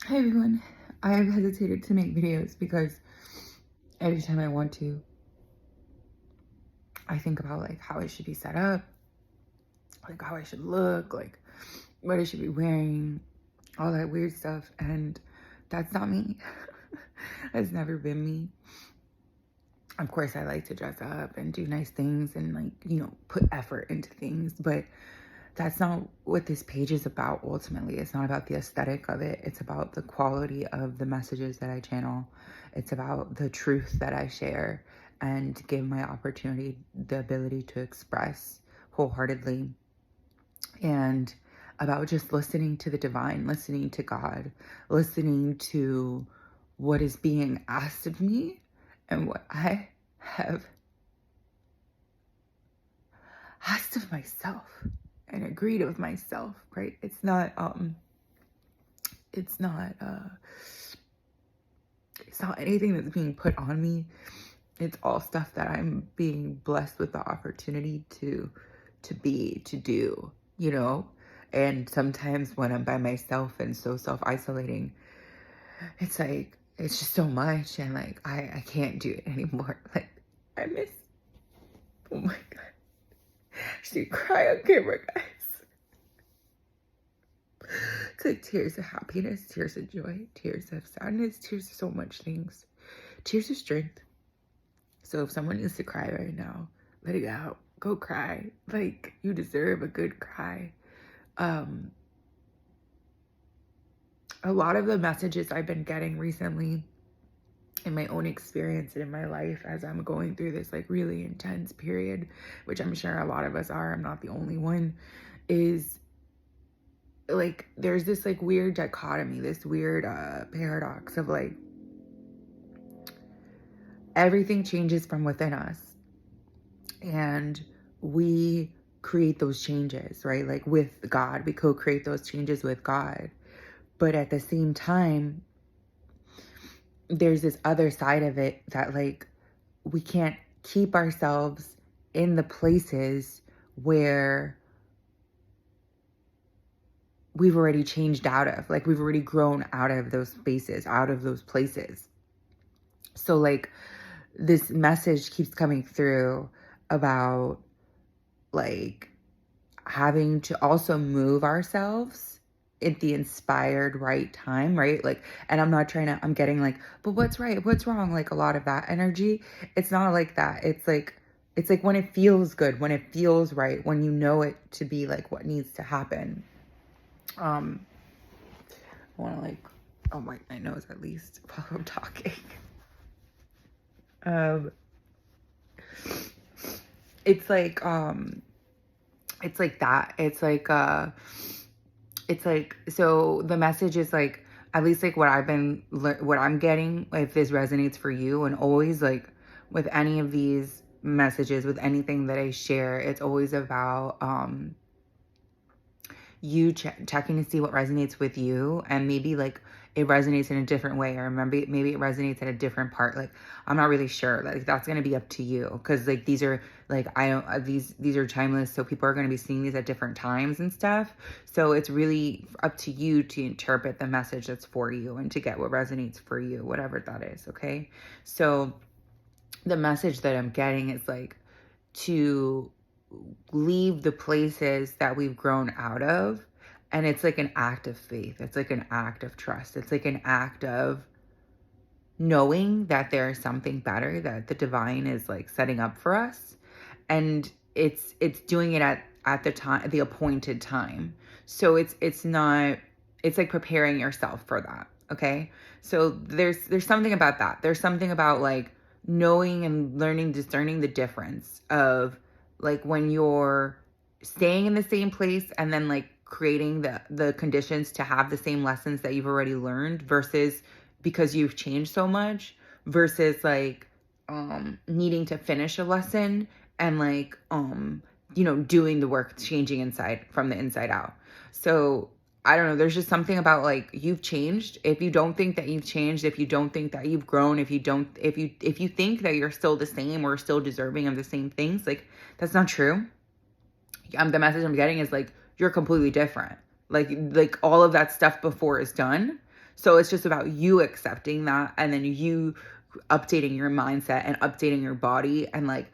Hi everyone. I have hesitated to make videos because every time I want to, I think about like how it should be set up, like how I should look, like what I should be wearing, all that weird stuff. And that's not me. That's never been me. Of course, I like to dress up and do nice things and put effort into things, but that's not what this page is about ultimately. It's not about the aesthetic of it. It's about the quality of the messages that I channel. It's about the truth that I share and give my opportunity the ability to express wholeheartedly, and about just listening to the divine, listening to God, listening to what is being asked of me and what I have asked of myself and agreed with myself, right? It's not it's not anything that's being put on me. It's all stuff that I'm being blessed with the opportunity to do, you know? And sometimes when I'm by myself and so self-isolating, it's like it's just so much, and like I can't do it anymore. Like I miss, oh my god. I should cry on camera, guys. It's like tears of happiness, tears of joy, tears of sadness, tears of so much things. Tears of strength. So if someone needs to cry right now, let it out. Go cry. Like, you deserve a good cry. A lot of the messages I've been getting recently in my own experience and in my life as I'm going through this like really intense period, which I'm sure a lot of us are, I'm not the only one, is like there's this like weird dichotomy, this weird paradox of like everything changes from within us, and we create those changes, right? Like with God, we co-create those changes with God. But at the same time, there's this other side of it that like we can't keep ourselves in the places where we've already changed out of, like we've already grown out of those spaces, out of those places. So like this message keeps coming through about like having to also move ourselves at the inspired right time, right? Like, and I'm getting like, but what's right? What's wrong? Like a lot of that energy. It's not like that. It's like when it feels good, when it feels right, when you know it to be like what needs to happen. I want to like, oh, wipe my nose at least while I'm talking. Um, it's like, it's like that. It's like, so the message is like, at least like what what I'm getting, if this resonates for you, and always like with any of these messages, with anything that I share, it's always about, you checking to see what resonates with you, and maybe like it resonates in a different way, or maybe it resonates at a different part. Like I'm not really sure, like that's going to be up to you, because like these are like I don't these are timeless, so people are going to be seeing these at different times and stuff. So it's really up to you to interpret the message that's for you and to get what resonates for you, whatever that is. Okay, so the message that I'm getting is like to leave the places that we've grown out of. And it's like an act of faith. It's like an act of trust. It's like an act of knowing that there's something better that the divine is like setting up for us. And it's doing it at the time, the appointed time. So it's not, it's like preparing yourself for that. Okay. So there's something about that. There's something about like knowing and learning, discerning the difference of like when you're staying in the same place and then like creating the conditions to have the same lessons that you've already learned, versus because you've changed so much, versus like needing to finish a lesson and like doing the work, changing inside from the inside out. So I don't know, there's just something about like you've changed. If you don't think that you've changed, if you don't think that you've grown, if you think that you're still the same or still deserving of the same things, like that's not true. The message I'm getting is like you're completely different. Like all of that stuff before is done. So it's just about you accepting that, and then you updating your mindset and updating your body and like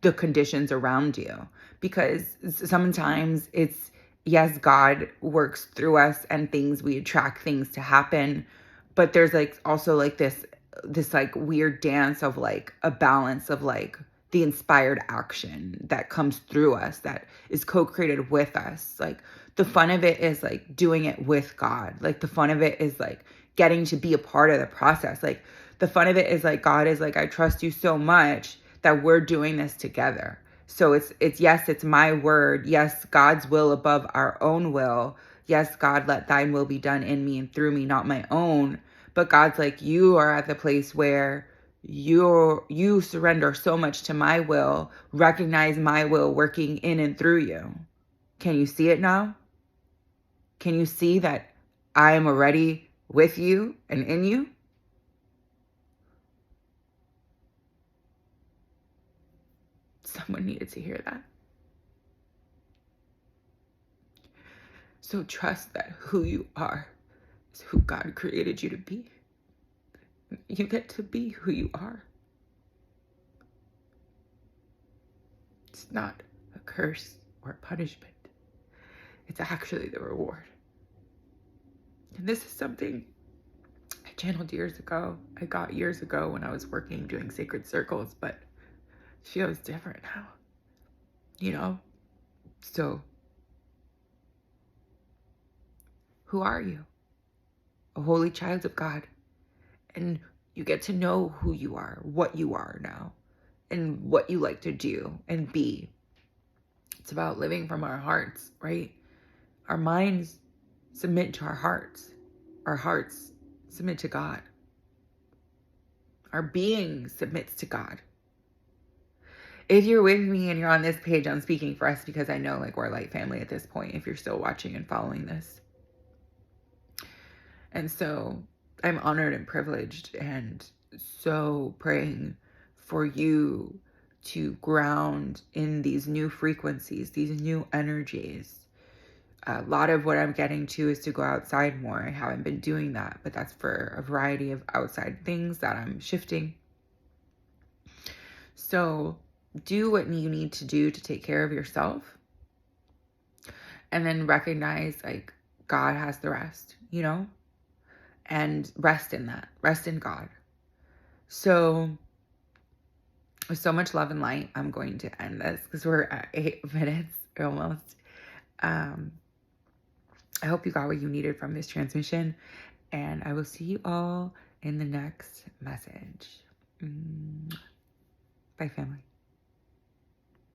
the conditions around you. Because sometimes it's, yes, God works through us and things, we attract things to happen, but there's like also like this like weird dance of like a balance of like the inspired action that comes through us, that is co-created with us. Like the fun of it is like doing it with God. Like the fun of it is like getting to be a part of the process. Like the fun of it is like God is like, I trust you so much that we're doing this together. So it's yes, it's my word. Yes, God's will above our own will. Yes, God, let thine will be done in me and through me, not my own. But God's like, you are at the place where you surrender so much to my will, recognize my will working in and through you. Can you see it now? Can you see that I am already with you and in you? Someone needed to hear that. So trust that who you are is who God created you to be. You get to be who you are. It's not a curse or a punishment. It's actually the reward. And this is something I channeled years ago. I got years ago when I was working doing sacred circles, but it feels different now. You know? So, who are you? A holy child of God. And you get to know who you are, what you are now, and what you like to do and be. It's about living from our hearts, right? Our minds submit to our hearts. Our hearts submit to God. Our being submits to God. If you're with me and you're on this page, I'm speaking for us because I know like we're a light family at this point, if you're still watching and following this. And so I'm honored and privileged and so praying for you to ground in these new frequencies, these new energies. A lot of what I'm getting to is to go outside more. I haven't been doing that, but that's for a variety of outside things that I'm shifting. So do what you need to do to take care of yourself. And then recognize like God has the rest, you know? And rest in that. Rest in God. So with so much love and light, I'm going to end this because we're at 8 minutes almost. I hope you got what you needed from this transmission, and I will see you all in the next message. Bye, family.